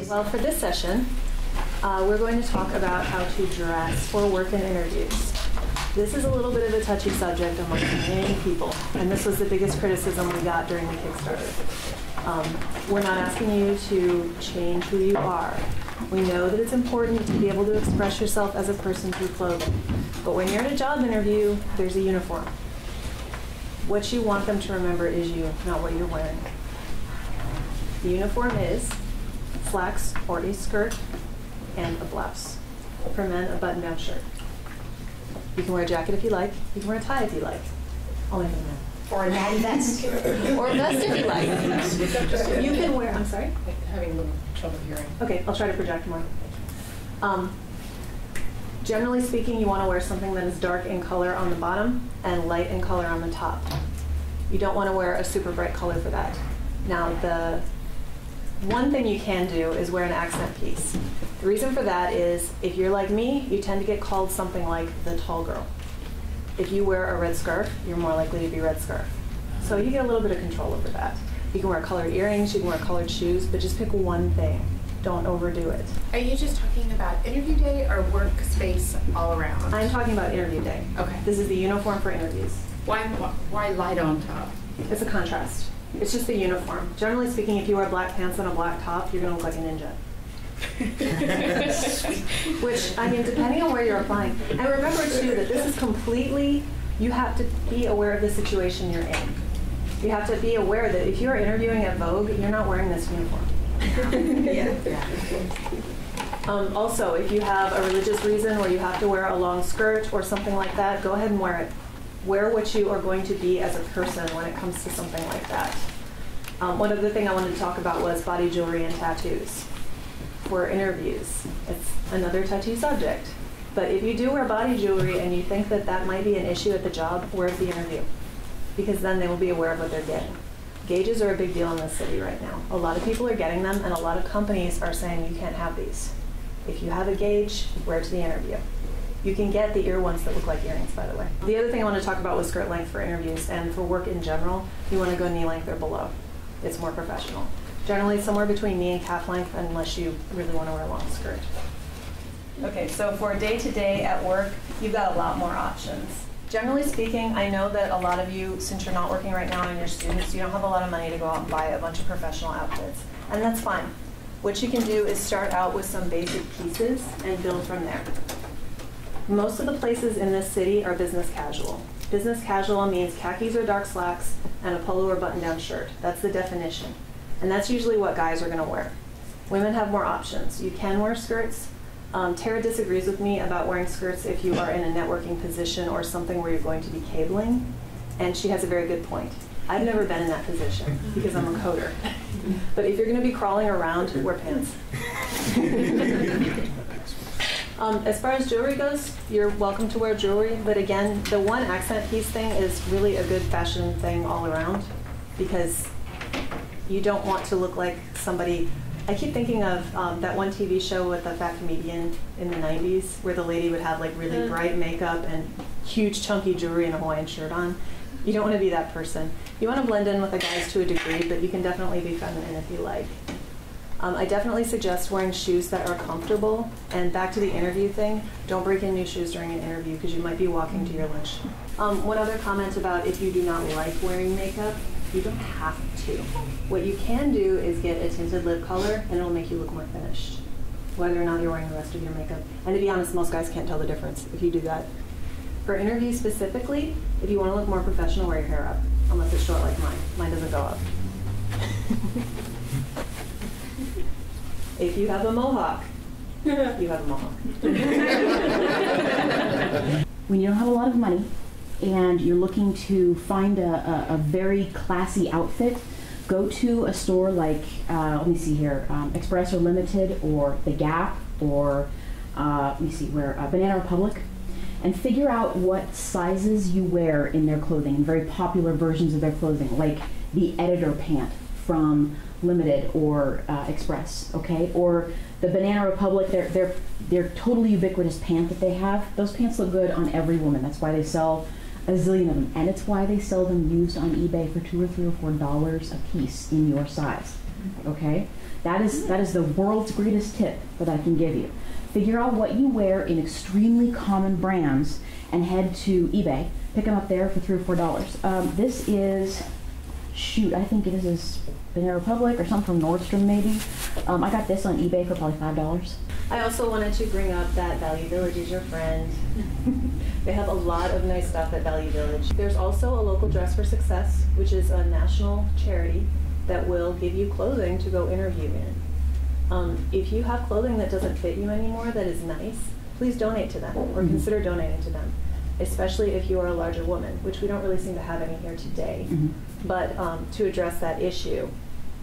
Well, for this session, we're going to talk about how to dress for work and interviews. This is a little bit of a touchy subject among many people, and this was the biggest criticism we got during the Kickstarter. We're not asking you to change who you are. We know that it's important to be able to express yourself as a person through clothing, but when you're in a job interview, there's a uniform. What you want them to remember is you, not what you're wearing. The uniform is slacks or a skirt and a blouse. For men, a button-down shirt. You can wear a jacket if you like. You can wear a tie if you like. Only for the men. Or a natty vest. Or a vest if you like. You can wear, I'm sorry? Having a little trouble hearing. Okay, I'll try to project more. Generally speaking, you want to wear something that is dark in color on the bottom and light in color on the top. You don't want to wear a super bright color for that. Now, the one thing you can do is wear an accent piece. The reason for that is, if you're like me, you tend to get called something like the tall girl. If you wear a red scarf, you're more likely to be red scarf. So you get a little bit of control over that. You can wear colored earrings, you can wear colored shoes, but just pick one thing. Don't overdo it. Are you just talking about interview day or workspace all around? I'm talking about interview day. Okay. This is the uniform for interviews. Why light on top? It's a contrast. It's just the uniform. Generally speaking, if you wear black pants and a black top, you're going to look like a ninja. Which, I mean, depending on where you're applying. And remember, too, that this is completely, you have to be aware of the situation you're in. You have to be aware that if you're interviewing at Vogue, you're not wearing this uniform. Also, if you have a religious reason where you have to wear a long skirt or something like that, go ahead and wear it. Wear what you are going to be as a person when it comes to something like that. One other thing I wanted to talk about was body jewelry and tattoos for interviews. It's another touchy subject. But if you do wear body jewelry and you think that that might be an issue at the job, where's the interview? Because then they will be aware of what they're getting. Gauges are a big deal in this city right now. A lot of people are getting them, and a lot of companies are saying you can't have these. If you have a gauge, wear it to the interview. You can get the ear ones that look like earrings, by the way. The other thing I want to talk about was skirt length for interviews, and for work in general, you want to go knee length or below. It's more professional. Generally somewhere between knee and calf length, unless you really want to wear a long skirt. Okay, so for day-to-day at work, you've got a lot more options. Generally speaking, I know that a lot of you, since you're not working right now and you're students, you don't have a lot of money to go out and buy a bunch of professional outfits, and that's fine. What you can do is start out with some basic pieces and build from there. Most of the places in this city are business casual. Business casual means khakis or dark slacks and a polo or button-down shirt. That's the definition. And that's usually what guys are going to wear. Women have more options. You can wear skirts. Tara disagrees with me about wearing skirts if you are in a networking position or something where you're going to be cabling, and she has a very good point. I've never been in that position because I'm a coder. But if you're going to be crawling around, wear pants. As far as jewelry goes, you're welcome to wear jewelry, but again, the one accent piece thing is really a good fashion thing all around, because you don't want to look like somebody. I keep thinking of that one TV show with the fat comedian in the 90s where the lady would have like really bright makeup and huge chunky jewelry and a Hawaiian shirt on. You don't want to be that person. You want to blend in with the guys to a degree, but you can definitely be feminine if you like. I definitely suggest wearing shoes that are comfortable. And back to the interview thing, don't break in new shoes during an interview because you might be walking to your lunch. One other comment about if you do not like wearing makeup, you don't have to. What you can do is get a tinted lip color and it'll make you look more finished, whether or not you're wearing the rest of your makeup. And to be honest, most guys can't tell the difference if you do that. For interviews specifically, if you want to look more professional, wear your hair up, unless it's short like mine. Mine doesn't go up. If you have a mohawk, you have a mohawk. When you don't have a lot of money and you're looking to find a very classy outfit, go to a store like, let me see here, Express or Limited or The Gap or, let me see, Banana Republic, and figure out what sizes you wear in their clothing, and very popular versions of their clothing, like the editor pant from Limited or Express, okay? Or the Banana Republic, their totally ubiquitous pant that they have. Those pants look good on every woman. That's why they sell a zillion of them, and it's why they sell them used on eBay for $2 or $3 or $4 a piece in your size. okay? That is the world's greatest tip that I can give you. Figure out what you wear in extremely common brands and head to eBay. Pick them up there for $3 or $4. This is, shoot, I think it is Banana Republic or something from Nordstrom maybe. I got this on eBay for probably $5. I also wanted to bring up that Value Village is your friend. They have a lot of nice stuff at Value Village. There's also a local Dress for Success, which is a national charity that will give you clothing to go interview in. If you have clothing that doesn't fit you anymore that is nice, please donate to them or consider donating to them, especially if you are a larger woman, which we don't really seem to have any here today. But to address that issue,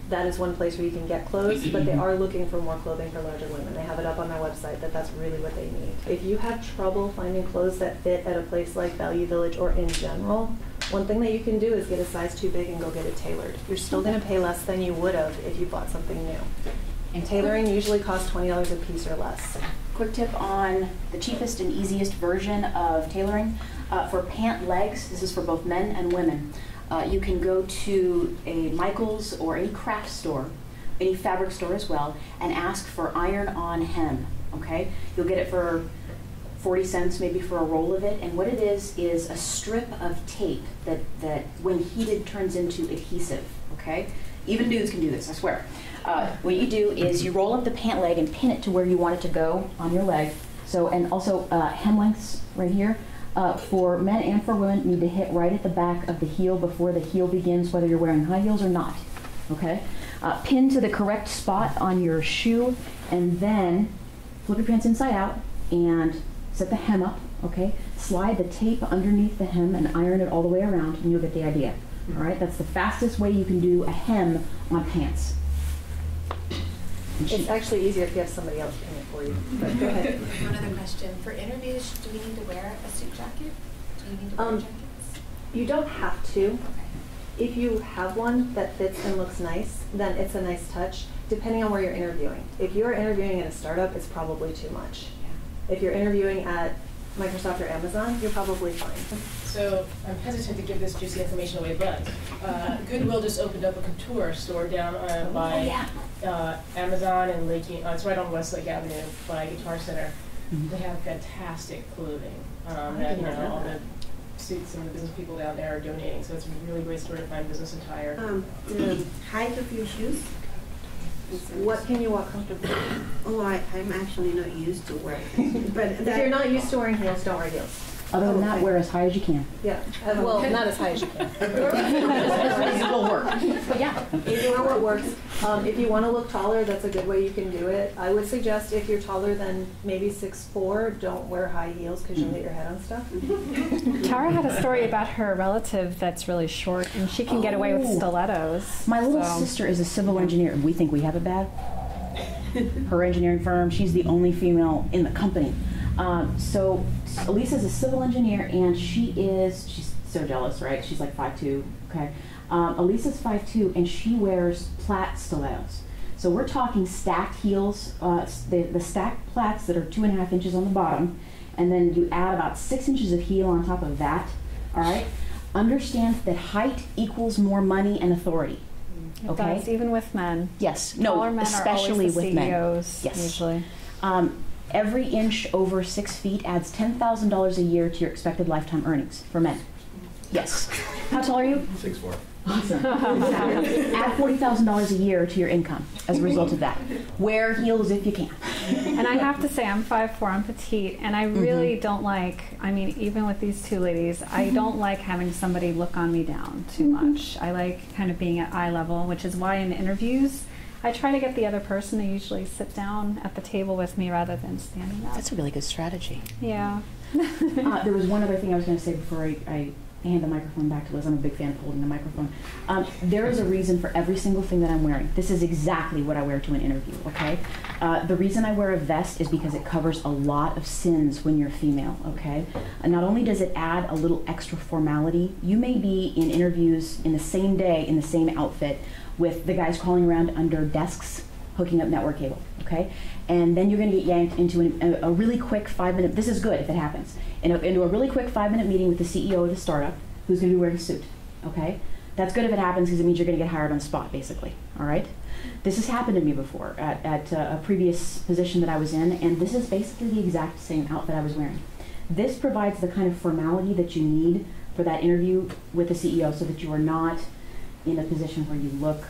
that is one place where you can get clothes, but they are looking for more clothing for larger women. They have it up on their website that that's really what they need. If you have trouble finding clothes that fit at a place like Value Village or in general, one thing that you can do is get a size too big and go get it tailored. You're still going to pay less than you would have if you bought something new. And tailoring usually costs $20 a piece or less. Quick tip on the cheapest and easiest version of tailoring. For pant legs, this is for both men and women. You can go to a Michael's or any craft store, any fabric store as well, and ask for iron-on hem, okay? You'll get it for 40 cents maybe for a roll of it, and what it is a strip of tape that when heated turns into adhesive, okay? Even dudes can do this, I swear. What you do is you roll up the pant leg and pin it to where you want it to go on your leg. So, and also hem lengths right here. For men and for women, need to hit right at the back of the heel before the heel begins, whether you're wearing high heels or not, okay? Pin to the correct spot on your shoe, and then flip your pants inside out and set the hem up, okay? Slide the tape underneath the hem and iron it all the way around, and you'll get the idea. All right, that's the fastest way you can do a hem on pants. It's actually easier if you have somebody else pin it for you. But go ahead. One other question. For interviews, do we need to wear a suit jacket? Do you need to wear jackets? You don't have to. Okay. If you have one that fits and looks nice, then it's a nice touch, depending on where you're interviewing. If you're interviewing at a startup, it's probably too much. If you're interviewing at Microsoft or Amazon, you're probably fine. So I'm hesitant to give this juicy information away, but Goodwill just opened up a couture store down by Amazon and Lake. It's right on Westlake Avenue by Guitar Center. They have fantastic clothing that all the suits and the business people down there are donating. So it's a really great store to find business attire. The height of your shoes? What can you walk comfortably? Oh, I'm actually not used to wearing. But If you're not used to wearing heels, don't wear heels. Other than that, wear as high as you can. Yeah. Well, not as high as you can. It will work. But yeah. If you wear what works. If you want to look taller, that's a good way you can do it. I would suggest if you're taller than maybe 6'4", don't wear high heels because you'll hit your head on stuff. Tara had a story about her relative that's really short, and she can get away with stilettos. My little sister is a civil engineer. We think we have it bad. Her engineering firm, she's the only female in the company. So Elisa's a civil engineer, and she's so jealous, right? She's like 5'2", okay? Elisa's 5'2", and she wears plat stilettos. So we're talking stacked heels, the stacked plats that are 2.5 inches on the bottom, and then you add about 6 inches of heel on top of that, all right? Understand that height equals more money and authority. Okay. It does, even with men. Yes. Taller No, men especially are always the with men. CEOs, Yes. usually. Every inch over 6 feet adds $10,000 a year to your expected lifetime earnings for men. Yes. How tall are you? 6'4". Awesome. Add $40,000 a year to your income as a result of that. Wear heels if you can. And I have to say, I'm 5'4", I'm petite, and I really don't like, even with these two ladies, I don't like having somebody look on me down too much. I like kind of being at eye level, which is why in interviews, I try to get the other person to usually sit down at the table with me rather than standing up. That's a really good strategy. Yeah. There was one other thing I was going to say before I hand the microphone back to Liz. I'm a big fan of holding the microphone. There is a reason for every single thing that I'm wearing. This is exactly what I wear to an interview, okay? The reason I wear a vest is because it covers a lot of sins when you're female, okay? Not only does it add a little extra formality, you may be in interviews in the same day, in the same outfit, with the guys crawling around under desks, hooking up network cable, okay? And then you're gonna get yanked into a really quick 5-minute, this is good if it happens, into a really quick 5-minute meeting with the CEO of the startup, who's gonna be wearing a suit, okay? That's good if it happens because it means you're going to get hired on the spot, basically. All right. This has happened to me before at a previous position that I was in, and this is basically the exact same outfit I was wearing. This provides the kind of formality that you need for that interview with the CEO, so that you are not in a position where you look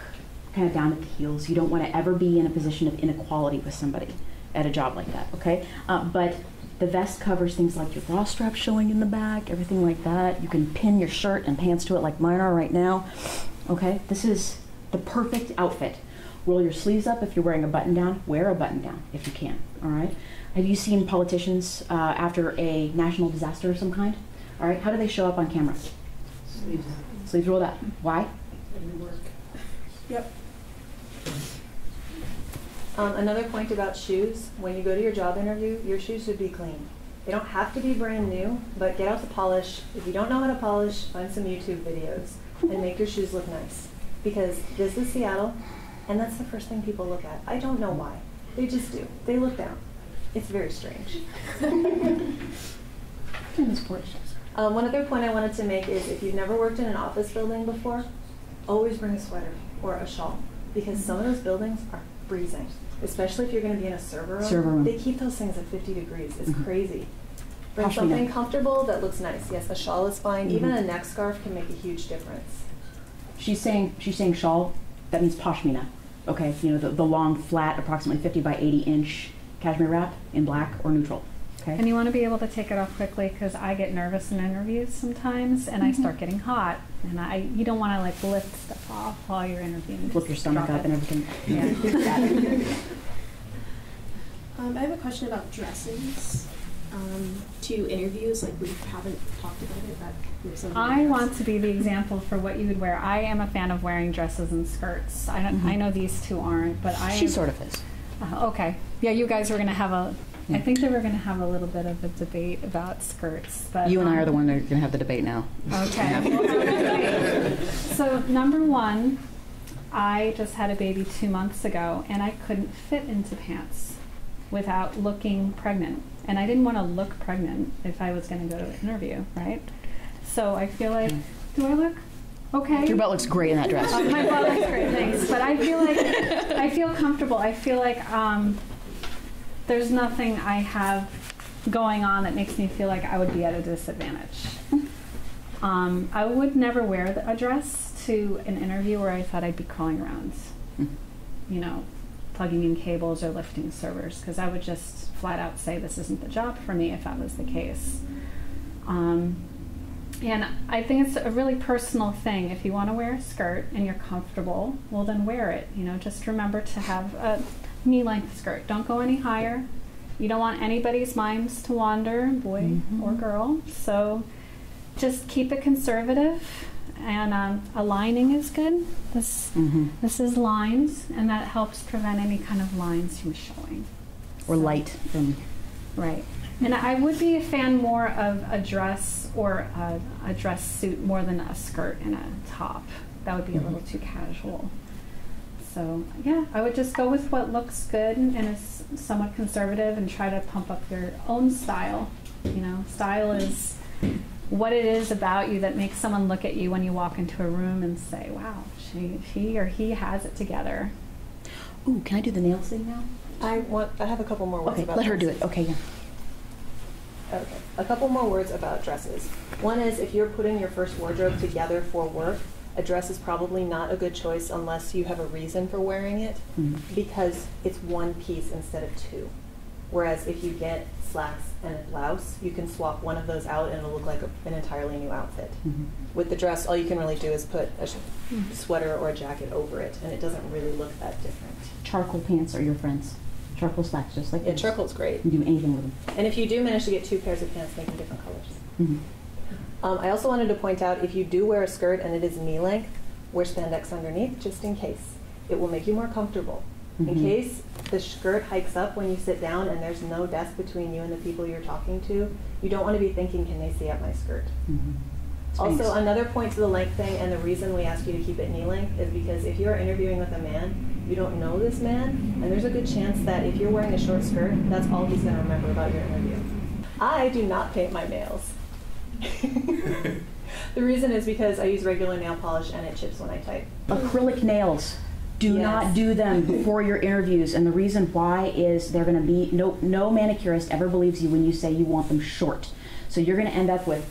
kind of down at the heels. You don't want to ever be in a position of inequality with somebody at a job like that, okay? But the vest covers things like your bra strap showing in the back, everything like that. You can pin your shirt and pants to it like mine are right now, okay? This is the perfect outfit. Roll your sleeves up if you're wearing a button down. Wear a button down if you can, all right? Have you seen politicians after a national disaster of some kind? All right, how do they show up on camera? Sleeves up. Sleeves rolled up. Why? Yep. Another point about shoes, when you go to your job interview, your shoes should be clean. They don't have to be brand new, but get out the polish. If you don't know how to polish, find some YouTube videos and make your shoes look nice. Because this is Seattle, and that's the first thing people look at. I don't know why. They just do. They look down. It's very strange. One other point I wanted to make is if you've never worked in an office building before, always bring a sweater or a shawl, because some of those buildings are freezing, especially if you're going to be in a server room. They keep those things at 50 degrees. It's crazy. Bring something comfortable that looks nice. Yes, a shawl is fine. Even a neck scarf can make a huge difference. She's saying shawl. That means pashmina. Okay, you know, the long, flat, approximately 50 by 80 inch cashmere wrap in black or neutral. Okay. And you want to be able to take it off quickly, because I get nervous in interviews sometimes, and I start getting hot, and you don't want to like lift stuff off while you're interviewing. Flip your stomach up and everything. Yeah. I have a question about dresses to interviews. Like, we haven't talked about it, but I want to be the example for what you would wear. I am a fan of wearing dresses and skirts. I know these two aren't, but She sort of is. Okay. Yeah, you guys were going to have I think they were going to have a little bit of a debate about skirts. But You and I are the one that are going to have the debate now. Okay. So number one, I just had a baby 2 months ago, and I couldn't fit into pants without looking pregnant. And I didn't want to look pregnant if I was going to go to an interview, right? So I feel like, do I look okay? Your butt looks great in that dress. My butt looks great, thanks. But I feel comfortable. I feel like there's nothing I have going on that makes me feel like I would be at a disadvantage. I would never wear a dress to an interview where I thought I'd be crawling around, you know, plugging in cables or lifting servers, because I would just flat out say this isn't the job for me if that was the case. And I think it's a really personal thing. If you want to wear a skirt and you're comfortable, well then wear it. You know, just remember to have a knee-length skirt. Don't go any higher. You don't want anybody's minds to wander, boy or girl. So just keep it conservative. And a lining is good. This is lines, and that helps prevent any kind of lines from showing. Or light from. Right. And I would be a fan more of a dress or a dress suit more than a skirt and a top. That would be a little too casual. So yeah, I would just go with what looks good and is somewhat conservative, and try to pump up your own style. You know, style is what it is about you that makes someone look at you when you walk into a room and say, wow, she or he has it together. Ooh, can I do the nails thing now? I have a couple more words about let her do dresses. it. Okay, yeah. Okay, a couple more words about dresses. One is, if you're putting your first wardrobe together for work, a dress is probably not a good choice unless you have a reason for wearing it, because it's one piece instead of two. Whereas if you get slacks and a blouse, you can swap one of those out and it'll look like an entirely new outfit. With the dress, all you can really do is put a sweater or a jacket over it, and it doesn't really look that different. Charcoal pants are your friends. Charcoal slacks, just like Yeah, charcoal's great. You can do anything with them. And if you do manage to get 2 pairs of pants, make them different colors. I also wanted to point out, if you do wear a skirt and it is knee length, wear spandex underneath, just in case. It will make you more comfortable. In case the skirt hikes up when you sit down and there's no desk between you and the people you're talking to, you don't want to be thinking, can they see up my skirt? Also, another point to the length thing, and the reason we ask you to keep it knee length, is because if you're interviewing with a man, you don't know this man, and there's a good chance that if you're wearing a short skirt, that's all he's going to remember about your interview. I do not paint my nails. The reason is because I use regular nail polish and it chips when I type. Acrylic nails. Do not do them before your interviews, and the reason why is they're going to be, no manicurist ever believes you when you say you want them short. So you're going to end up with,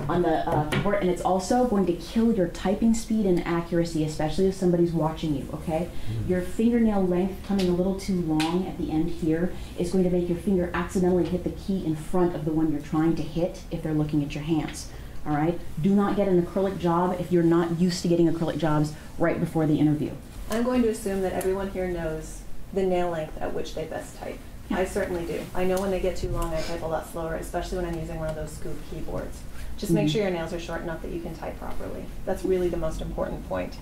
on the keyboard, and it's also going to kill your typing speed and accuracy, especially if somebody's watching you, okay? Your fingernail length coming a little too long at the end here is going to make your finger accidentally hit the key in front of the one you're trying to hit if they're looking at your hands. All right? Do not get an acrylic job if you're not used to getting acrylic jobs right before the interview. I'm going to assume that everyone here knows the nail length at which they best type. Yeah. I certainly do. I know when they get too long, I type a lot slower, especially when I'm using one of those scoop keyboards. Just make sure your nails are short enough that you can type properly. That's really the most important point.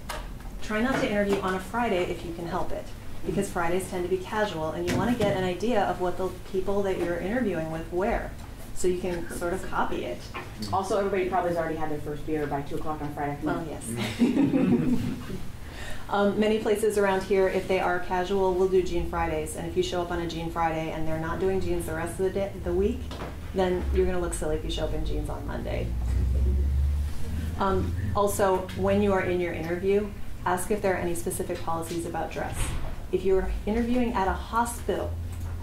Try not to interview on a Friday if you can help it, because Fridays tend to be casual, and you want to get an idea of what the people that you're interviewing with wear, so you can sort of copy it. Also, everybody probably has already had their first beer by 2 o'clock on Friday afternoon. Well, yes. Many places around here, if they are casual, will do Jean Fridays. And if you show up on a Jean Friday and they're not doing jeans the rest of the week, then you're going to look silly if you show up in jeans on Monday. Also, when you are in your interview, ask if there are any specific policies about dress. If you're interviewing at a hospital,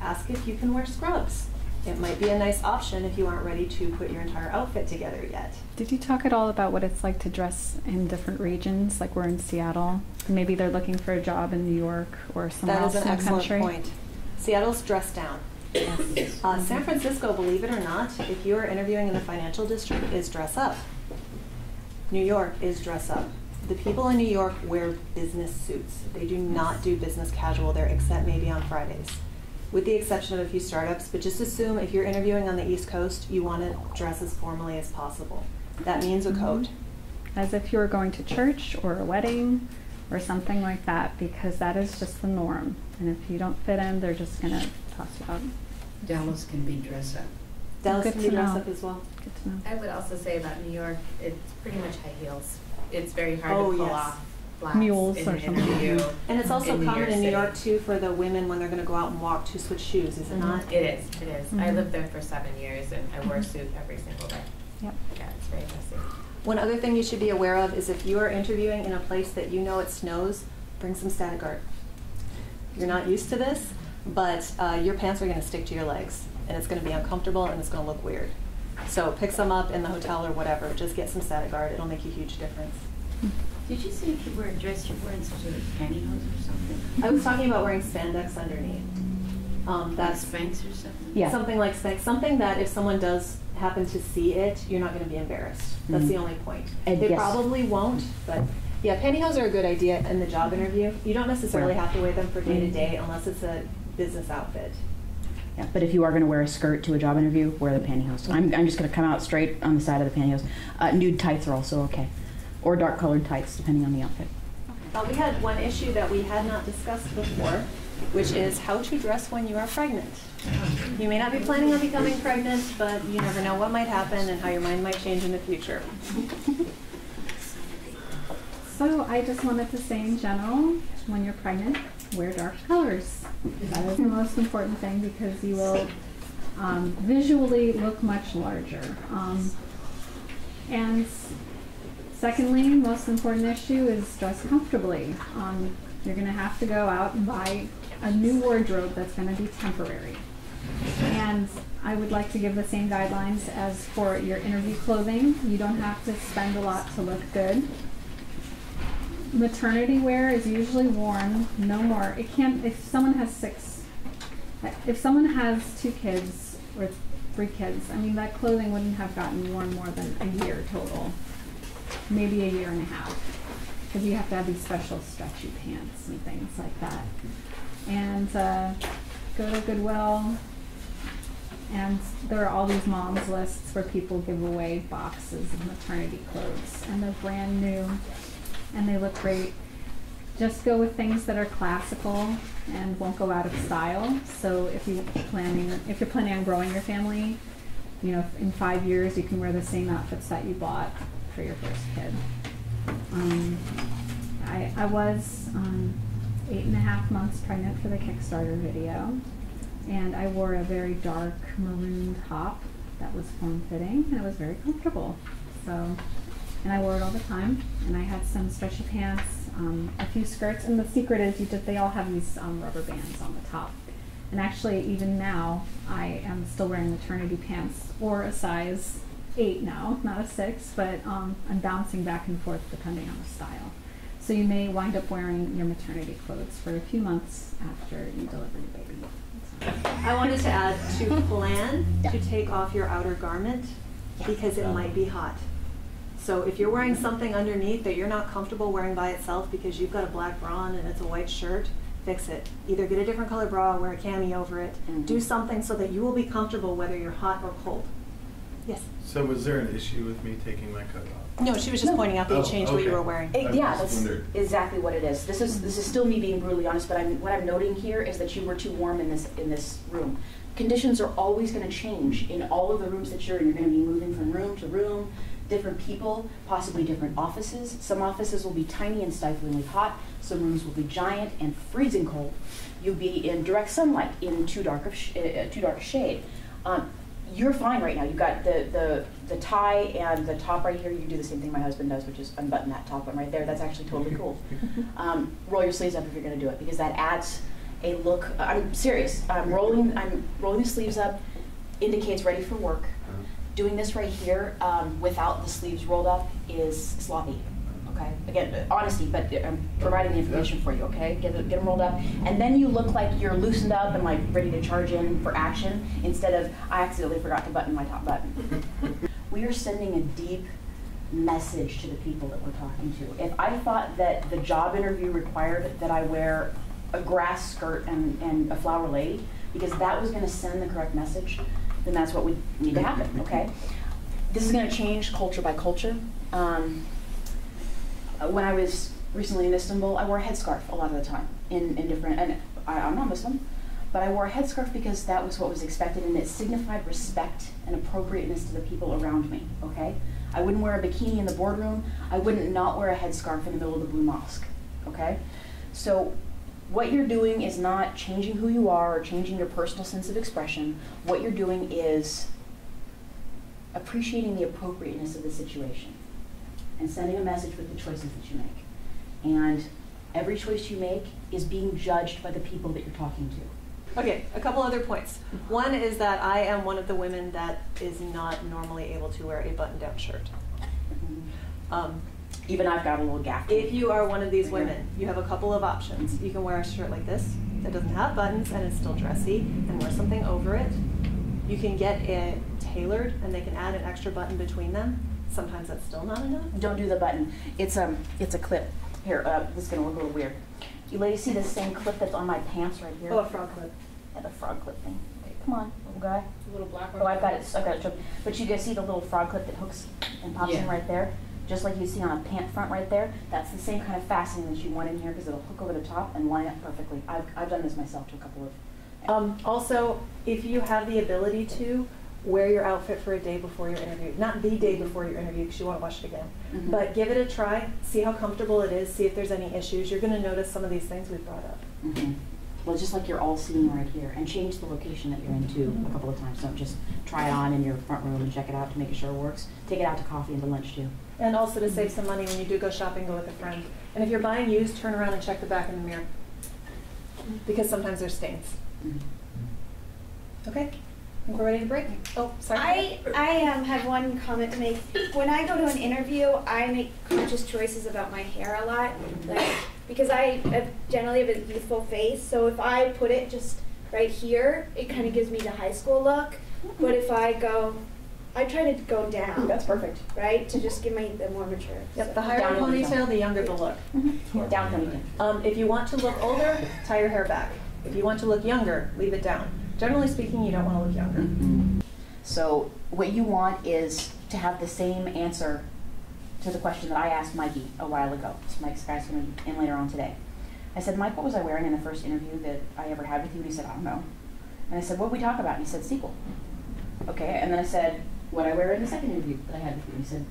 ask if you can wear scrubs. It might be a nice option if you aren't ready to put your entire outfit together yet. Did you talk at all about what it's like to dress in different regions? Like we're in Seattle. Maybe they're looking for a job in New York or somewhere else in the country. That is an excellent point. Seattle's dress down. San Francisco, believe it or not, if you are interviewing in the financial district, is dress up. New York is dress up. The people in New York wear business suits. They do not do business casual there, except maybe on Fridays, with the exception of a few startups. But just assume if you're interviewing on the East Coast, you want to dress as formally as possible. That means a coat. As if you were going to church or a wedding or something like that, because that is just the norm. And if you don't fit in, they're just going to toss you out. Dallas can be dress up. Dallas Good can to be dress know. up as well. Good to know. I would also say about New York, it's pretty much high heels. It's very hard Oh, to pull yes. off flats Mules in or an something. interview. And it's also in New common York in New City. York too for the women when they're going to go out and walk to switch shoes, is it not? It is, it is. I Mhm. lived there for 7 years and I wore a suit every single day. Yep. Yeah, it's very messy. One other thing you should be aware of is if you are interviewing in a place that you know it snows, bring some static art. You're not used to this, but your pants are going to stick to your legs, and it's going to be uncomfortable and it's going to look weird. So pick some up in the hotel or whatever. Just get some static art. It'll make a huge difference. Did you say if you wear a dress, you're wearing some sort of pantyhose or something? I was talking about wearing spandex underneath. That's Spanx or something? Yeah. something like spandex. Something that if someone does happen to see it, you're not going to be embarrassed. That's the only point. And They yes. probably won't, but yeah, pantyhose are a good idea in the job interview. You don't necessarily have to wear them for day to day unless it's a business outfit. Yeah, but if you are going to wear a skirt to a job interview, wear the pantyhose. I'm just going to come out straight on the side of the pantyhose. Nude tights are also okay, or dark colored tights, depending on the outfit. We had one issue that we had not discussed before, which is how to dress when you are pregnant. You may not be planning on becoming pregnant, but you never know what might happen and how your mind might change in the future. So I just wanted to say in general, when you're pregnant, wear dark colors. That is the most important thing because you will visually look much larger. And secondly, most important issue is dress comfortably. You're going to have to go out and buy a new wardrobe that's going to be temporary. And I would like to give the same guidelines as for your interview clothing. You don't have to spend a lot to look good. Maternity wear is usually worn no more. It can't, if someone has 2 kids or 3 kids, I mean, that clothing wouldn't have gotten worn more than a year total. Maybe a year and a half. Because you have to have these special stretchy pants and things like that. And go to Goodwill, and there are all these moms lists where people give away boxes of maternity clothes, and they're brand new, and they look great. Just go with things that are classical and won't go out of style. So if you're planning on growing your family, you know, in 5 years you can wear the same outfits that you bought for your first kid. I was 8.5 months pregnant for the Kickstarter video, and I wore a very dark maroon top that was form-fitting, and it was very comfortable. So so, and I wore it all the time. And I had some stretchy pants, a few skirts, and the secret is they all have these rubber bands on the top. And actually, even now, I am still wearing maternity pants, or a size 8 now, not a 6, but I'm bouncing back and forth depending on the style. So you may wind up wearing your maternity clothes for a few months after you deliver your baby. I wanted to add to plan to take off your outer garment because it might be hot. So if you're wearing something underneath that you're not comfortable wearing by itself because you've got a black bra on and it's a white shirt, fix it. Either get a different color bra, wear a cami over it, do something so that you will be comfortable whether you're hot or cold. Yes? So was there an issue with me taking my coat off? No, she was just pointing out that you changed what you were wearing. Yeah, that's exactly what it is. This is still me being brutally honest, but what I'm noting here is that you were too warm in this room. Conditions are always going to change in all of the rooms that you're in. You're going to be moving from room to room, different people, possibly different offices. Some offices will be tiny and stiflingly hot. Some rooms will be giant and freezing cold. You'll be in direct sunlight in too dark a shade. You're fine right now. You've got the tie and the top right here. You do the same thing my husband does, which is unbutton that top one right there. That's actually totally cool. Roll your sleeves up if you're going to do it, because that adds a look. I'm serious. I'm rolling the sleeves up. Indicates ready for work. Doing this right here without the sleeves rolled up is sloppy. Okay. Again, honesty, but I'm providing the information for you. Okay. Get them rolled up, and then you look like you're loosened up and like ready to charge in for action. Instead of I accidentally forgot to button my top button. We are sending a deep message to the people that we're talking to. If I thought that the job interview required that I wear a grass skirt and a flower lady, because that was going to send the correct message, then that's what would need to happen. Okay. This is going to change culture by culture. When I was recently in Istanbul, I wore a headscarf a lot of the time in different, and I'm not Muslim, but I wore a headscarf because that was what was expected, and it signified respect and appropriateness to the people around me, okay? I wouldn't wear a bikini in the boardroom. I wouldn't not wear a headscarf in the middle of the Blue Mosque, okay? So what you're doing is not changing who you are or changing your personal sense of expression. What you're doing is appreciating the appropriateness of the situation and sending a message with the choices that you make. And every choice you make is being judged by the people that you're talking to. Okay, a couple other points. One is that I am one of the women that is not normally able to wear a button-down shirt. Even I've got a little gap. If you are one of these women, you have a couple of options. You can wear a shirt like this that doesn't have buttons and it's still dressy and wear something over it. You can get it tailored and they can add an extra button between them. Sometimes that's still not enough. Don't do the button. It's a clip. Here, this is gonna look a little weird. You ladies see the same clip that's on my pants right here? Oh, a frog clip. Yeah, the frog clip thing. Okay, come on, little guy. The little black one. Oh, I've got it. But you guys see the little frog clip that hooks and pops in right there? Just like you see on a pant front right there. That's the same kind of fastening that you want in here because it'll hook over the top and line up perfectly. I've done this myself to a couple of. Also, if you have the ability to, wear your outfit for a day before your interview. Not the day before your interview because you won't wash it again. But give it a try, see how comfortable it is, see if there's any issues. You're going to notice some of these things we've brought up. Well, just like you're all seeing right here, and change the location that you're in too a couple of times. Don't just try it on in your front room and check it out to make sure it works. Take it out to coffee and to lunch too. And also to save some money when you do go shopping, go with a friend. And if you're buying used, turn around and check the back in the mirror. Because sometimes there's stains. Okay? I think we're ready to break. Oh, sorry. I have one comment to make. When I go to an interview, I make conscious choices about my hair a lot, like because I generally have a youthful face. So if I put it just right here, it kind of gives me the high school look. But if I try to go down. That's perfect. Right, to just give me the more mature. Yep. So. The higher the ponytail, the younger the look. Down ponytail. If you want to look older, tie your hair back. If you want to look younger, leave it down. Generally speaking, you don't want to look younger. So what you want is to have the same answer to the question that I asked Mikey a while ago. So Mike's guy's going to be in later on today. I said, Mike, what was I wearing in the first interview that I ever had with you? And he said, I don't know. And I said, what did we talk about? And he said, sequel. Okay, and then I said, what did I wear in the second interview that I had with you? And he said,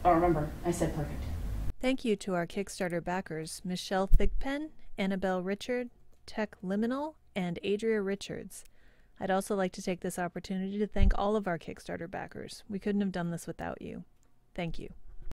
I don't remember. I said, perfect. Thank you to our Kickstarter backers, Michelle Thigpen, Annabelle Richard, Tech Liminal, and Adria Richards. I'd also like to take this opportunity to thank all of our Kickstarter backers. We couldn't have done this without you. Thank you.